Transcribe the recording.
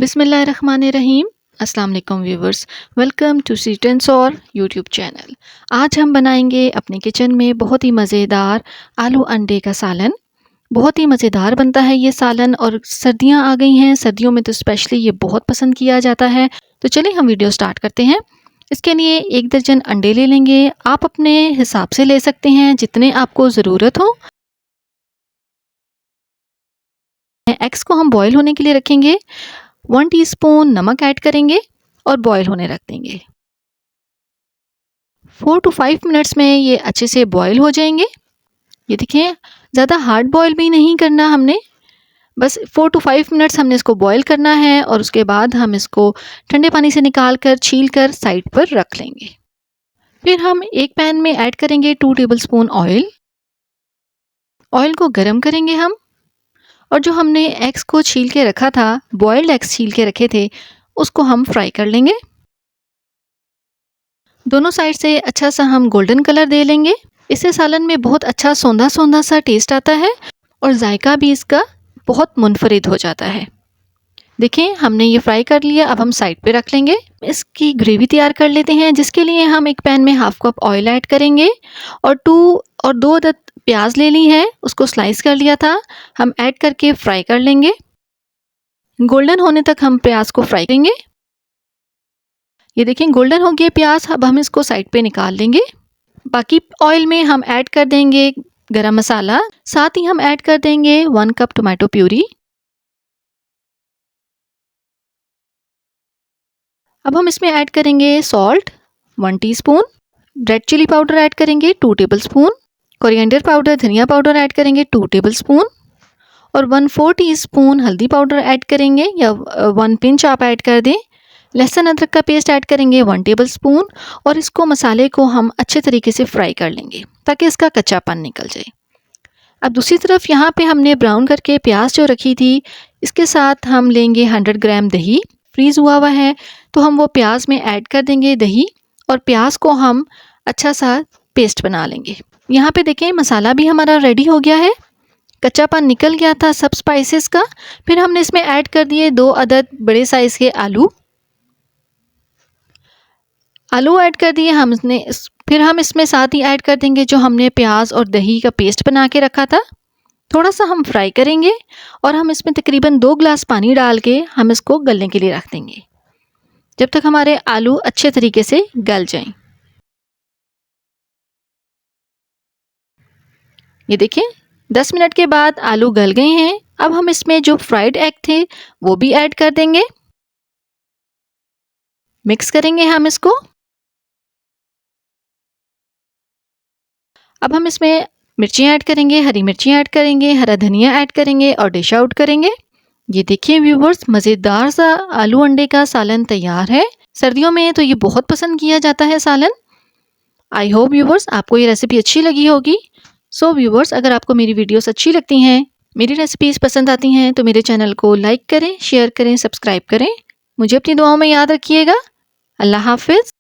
बिस्मिल्लाहिर्रहमानिर्रहीम। अस्सलाम वालेकुम viewers, welcome to sweet and sour YouTube channel. आज हम बनाएंगे अपने किचन में बहुत ही मज़ेदार आलू अंडे का सालन। बहुत ही मज़ेदार बनता है ये सालन और सर्दियां आ गई हैं, सर्दियों में तो स्पेशली ये बहुत पसंद किया जाता है। तो चलिए हम वीडियो स्टार्ट करते हैं। इसके लिए 1 दर्जन अंडे ले लेंगे। आप अपने हिसाब से ले सकते हैं जितने आपको ज़रूरत हो। एग्स को हम बॉईल होने के लिए रखेंगे। 1 टीस्पून नमक ऐड करेंगे और बॉईल होने रख देंगे। 4 to 5 मिनट्स में ये अच्छे से बॉईल हो जाएंगे। ये देखिए, ज़्यादा हार्ड बॉईल भी नहीं करना हमने, बस 4 to 5 मिनट्स हमने इसको बॉईल करना है और उसके बाद हम इसको ठंडे पानी से निकाल कर छील कर साइड पर रख लेंगे। फिर हम एक पैन में ऐड करेंगे 2 टेबलस्पून ऑयल। ऑयल को गर्म करेंगे हम, और जो हमने एग्स को छील के रखा था, बॉइल्ड एग्स छील के रखे थे, उसको हम फ्राई कर लेंगे। दोनों साइड से अच्छा सा हम गोल्डन कलर दे लेंगे। इससे सालन में बहुत अच्छा सौंधा सौंधा सा टेस्ट आता है और जायका भी इसका बहुत मुनफरिद हो जाता है। देखें, हमने ये फ्राई कर लिया। अब हम साइड पे रख लेंगे। इसकी ग्रेवी तैयार कर लेते हैं, जिसके लिए हम एक पैन में हाफ कप ऑयल ऐड करेंगे और 2 अदद प्याज ले ली है, उसको स्लाइस कर लिया था, हम ऐड करके फ्राई कर लेंगे। गोल्डन होने तक हम प्याज को फ्राई करेंगे। ये देखें, गोल्डन हो गया प्याज। अब हम इसको साइड पे निकाल लेंगे। बाकी ऑयल में हम ऐड कर देंगे गरम मसाला, साथ ही हम ऐड कर देंगे 1 कप टोमेटो प्यूरी। अब हम इसमें ऐड करेंगे salt 1 teaspoon, red chilli powder add करेंगे 2 टेबलस्पून, कोरिएंडर पाउडर धनिया पाउडर ऐड करेंगे 2 टेबलस्पून और 1/4 टीस्पून हल्दी पाउडर ऐड करेंगे, या 1 पिंच आप ऐड कर दें। लहसुन अदरक का पेस्ट ऐड करेंगे 1 टेबलस्पून और इसको मसाले को हम अच्छे तरीके से फ्राई कर लेंगे ताकि इसका कच्चापन निकल जाए। अब दूसरी तरफ यहाँ पे हमने ब्राउन करके प्याज जो रखी थी, इसके साथ हम लेंगे 100 ग्राम दही, फ्रीज हुआ हुआ है, तो हम वो प्याज में ऐड कर देंगे दही और प्याज को हम अच्छा सा पेस्ट बना लेंगे। यहाँ पे देखें, मसाला भी हमारा रेडी हो गया है, कच्चापन निकल गया था सब स्पाइसेस का। फिर हमने इसमें ऐड कर दिए 2 अदद बड़े साइज़ के आलू ऐड कर दिए हमने। फिर हम इसमें साथ ही ऐड कर देंगे जो हमने प्याज और दही का पेस्ट बना के रखा था। थोड़ा सा हम फ्राई करेंगे और हम इसमें तकरीबन 2 गिलास पानी डाल के हम इसको गलने के लिए रख देंगे, जब तक हमारे आलू अच्छे तरीके से गल जाएं। ये देखिए, 10 मिनट के बाद आलू गल गए हैं। अब हम इसमें जो फ्राइड एग थे वो भी ऐड कर देंगे। मिक्स करेंगे हम इसको। अब हम इसमें मिर्चियाँ ऐड करेंगे, हरी मिर्चियाँ ऐड करेंगे, हरा धनिया ऐड करेंगे और डिश आउट करेंगे। ये देखिए व्यूवर्स, मज़ेदार सा आलू अंडे का सालन तैयार है। सर्दियों में तो ये बहुत पसंद किया जाता है सालन। आई होप व्यूवर्स आपको ये रेसिपी अच्छी लगी होगी। सो व्यूवर्स, अगर आपको मेरी वीडियोस अच्छी लगती हैं, मेरी रेसिपीज़ पसंद आती हैं, तो मेरे चैनल को लाइक करें, शेयर करें, सब्सक्राइब करें। मुझे अपनी दुआओं में याद रखिएगा। अल्लाह हाफिज़।